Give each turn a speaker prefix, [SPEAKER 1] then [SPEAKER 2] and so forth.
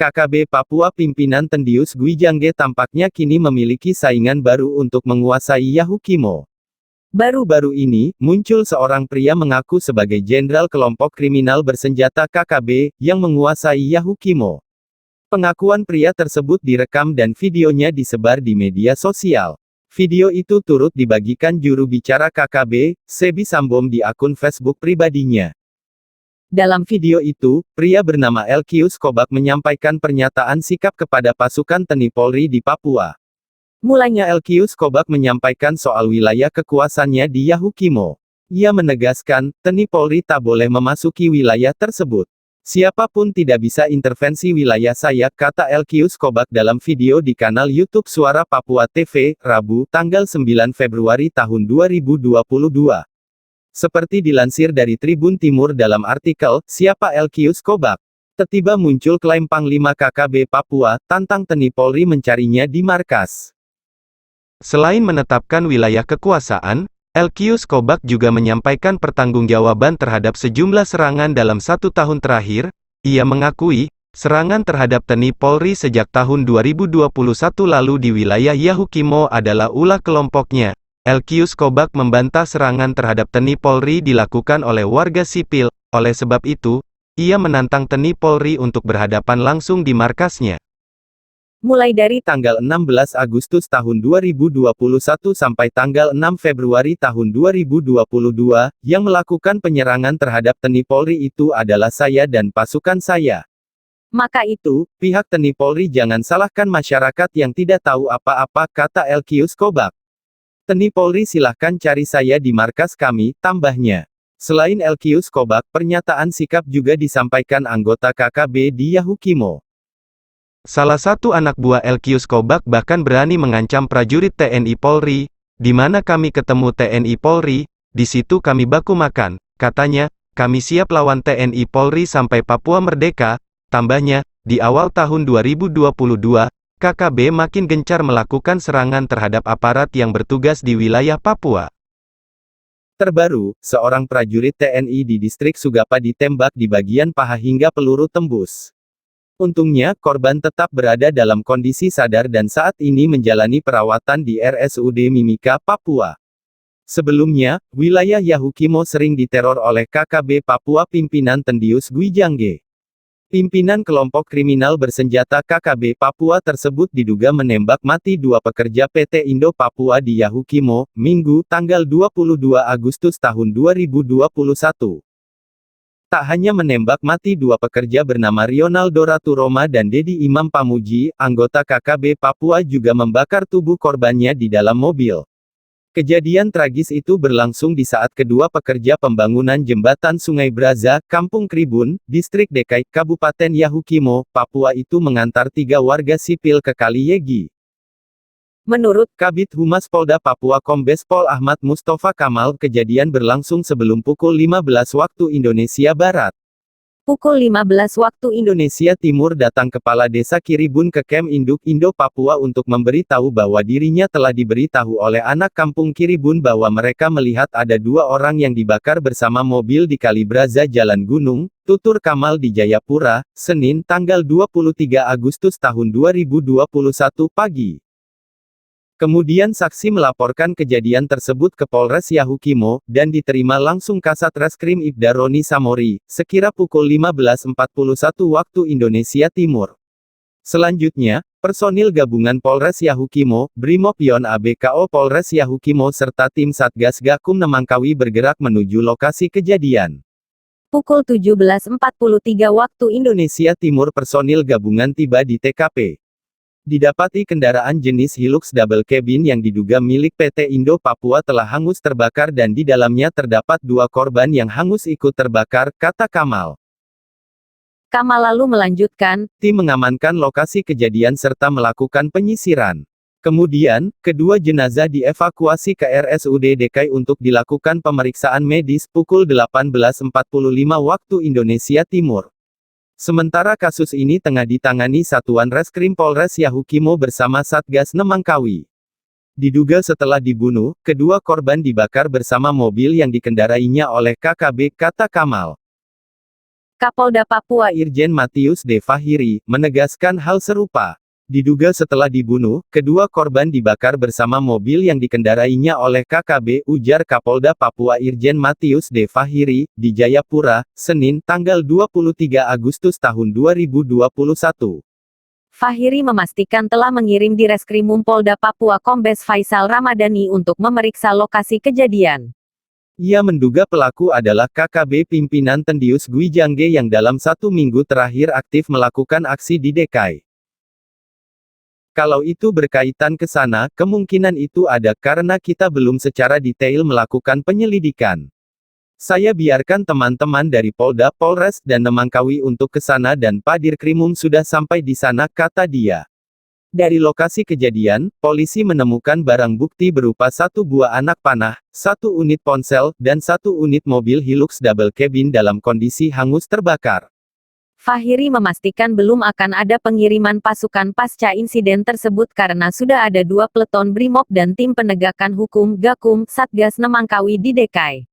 [SPEAKER 1] KKB Papua pimpinan Tendius Gwijangge tampaknya kini memiliki saingan baru untuk menguasai Yahukimo. Baru-baru ini, muncul seorang pria mengaku sebagai jenderal kelompok kriminal bersenjata KKB, yang menguasai Yahukimo. Pengakuan pria tersebut direkam dan videonya disebar di media sosial. Video itu turut dibagikan juru bicara KKB, Sebi Sambom di akun Facebook pribadinya. Dalam video itu, pria bernama Elkius Kobak menyampaikan pernyataan sikap kepada pasukan TNI Polri di Papua. Mulanya Elkius Kobak menyampaikan soal wilayah kekuasaannya di Yahukimo. Ia menegaskan, TNI Polri tak boleh memasuki wilayah tersebut. Siapapun tidak bisa intervensi wilayah saya, kata Elkius Kobak dalam video di kanal YouTube Suara Papua TV, Rabu, tanggal 9 Februari tahun 2022. Seperti dilansir dari Tribun Timur dalam artikel, Siapa Elkius Kobak? Tiba-tiba muncul klaim Panglima KKB Papua, tantang TNI Polri mencarinya di markas.
[SPEAKER 2] Selain menetapkan wilayah kekuasaan, Elkius Kobak juga menyampaikan pertanggungjawaban terhadap sejumlah serangan dalam 1 tahun terakhir. Ia mengakui, serangan terhadap TNI Polri sejak tahun 2021 lalu di wilayah Yahukimo adalah ulah kelompoknya. Elkius Kobak membantah serangan terhadap TNI Polri dilakukan oleh warga sipil. Oleh sebab itu, ia menantang TNI Polri untuk berhadapan langsung di markasnya.
[SPEAKER 1] Mulai dari tanggal 16 Agustus tahun 2021 sampai tanggal 6 Februari tahun 2022, yang melakukan penyerangan terhadap TNI Polri itu adalah saya dan pasukan saya. Maka itu, pihak TNI Polri jangan salahkan masyarakat yang tidak tahu apa-apa, kata Elkius Kobak. TNI Polri silahkan cari saya di markas kami, tambahnya. Selain Elkius Kobak, pernyataan sikap juga disampaikan anggota KKB di Yahukimo.
[SPEAKER 2] Salah satu anak buah Elkius Kobak bahkan berani mengancam prajurit TNI Polri, di mana kami ketemu TNI Polri, di situ kami baku makan, katanya, kami siap lawan TNI Polri sampai Papua merdeka, tambahnya, di awal tahun 2022, KKB makin gencar melakukan serangan terhadap aparat yang bertugas di wilayah Papua.
[SPEAKER 1] Terbaru, seorang prajurit TNI di distrik Sugapa ditembak di bagian paha hingga peluru tembus. Untungnya, korban tetap berada dalam kondisi sadar dan saat ini menjalani perawatan di RSUD Mimika, Papua. Sebelumnya, wilayah Yahukimo sering diteror oleh KKB Papua pimpinan Tendius Gwijangge. Pimpinan kelompok kriminal bersenjata KKB Papua tersebut diduga menembak mati 2 pekerja PT Indo Papua di Yahukimo, Minggu, tanggal 22 Agustus tahun 2021. Tak hanya menembak mati 2 pekerja bernama Rionaldo Raturoma dan Dedi Imam Pamuji, anggota KKB Papua juga membakar tubuh korbannya di dalam mobil. Kejadian tragis itu berlangsung di saat kedua pekerja pembangunan jembatan Sungai Braza, Kampung Kribun, Distrik Dekai, Kabupaten Yahukimo, Papua itu mengantar 3 warga sipil ke Kali Yegi. Menurut Kabid Humas Polda Papua Kombes Pol Ahmad Mustafa Kamal, kejadian berlangsung sebelum pukul 15 waktu Indonesia Barat. Pukul 15 waktu Indonesia Timur datang Kepala Desa Kiribun ke Kem Induk Indo Papua untuk memberitahu bahwa dirinya telah diberitahu oleh anak kampung Kiribun bahwa mereka melihat ada 2 orang yang dibakar bersama mobil di Kali Braza Jalan Gunung, tutur Kamal di Jayapura, Senin, tanggal 23 Agustus tahun 2021 pagi. Kemudian saksi melaporkan kejadian tersebut ke Polres Yahukimo, dan diterima langsung Kasat Reskrim Ibda Roni Samori, sekira pukul 15.41 waktu Indonesia Timur. Selanjutnya, personil gabungan Polres Yahukimo, Brimob-Yon ABKO Polres Yahukimo serta tim Satgas Gakum Nemangkawi bergerak menuju lokasi kejadian. Pukul 17.43 waktu Indonesia Timur personil gabungan tiba di TKP. Didapati kendaraan jenis Hilux double cabin yang diduga milik PT Indo Papua telah hangus terbakar dan di dalamnya terdapat 2 korban yang hangus ikut terbakar, kata Kamal. Kamal lalu melanjutkan, tim mengamankan lokasi kejadian serta melakukan penyisiran. Kemudian, kedua jenazah dievakuasi ke RSUD Dekai untuk dilakukan pemeriksaan medis pukul 18.45 waktu Indonesia Timur. Sementara kasus ini tengah ditangani Satuan Reskrim Polres Yahukimo bersama Satgas Nemangkawi. Diduga setelah dibunuh, kedua korban dibakar bersama mobil yang dikendarainya oleh KKB, kata Kamal.
[SPEAKER 3] Kapolda Papua
[SPEAKER 1] Irjen Matius D. Fahiri, menegaskan hal serupa. Diduga setelah dibunuh, kedua korban dibakar bersama mobil yang dikendarainya oleh KKB, ujar Kapolda Papua Irjen Matius D. Fahiri, di Jayapura, Senin, tanggal 23 Agustus tahun 2021.
[SPEAKER 3] Fahiri memastikan telah mengirim di Reskrimum Polda Papua Kombes Faisal Ramadhani untuk memeriksa lokasi kejadian.
[SPEAKER 1] Ia menduga pelaku adalah KKB pimpinan Tendius Gwijangge yang dalam 1 minggu terakhir aktif melakukan aksi di DKI. Kalau itu berkaitan ke sana, kemungkinan itu ada karena kita belum secara detail melakukan penyelidikan. Saya biarkan teman-teman dari Polda, Polres, dan Nemangkawi untuk ke sana dan Pak Dirkrimum sudah sampai di sana, kata dia. Dari lokasi kejadian, polisi menemukan barang bukti berupa 1 buah anak panah, 1 unit ponsel, dan 1 unit mobil Hilux double cabin dalam kondisi hangus terbakar.
[SPEAKER 3] Fahiri memastikan belum akan ada pengiriman pasukan pasca insiden tersebut karena sudah ada 2 peleton BRIMOB dan tim penegakan hukum Gakum Satgas Nemangkawi di DKI.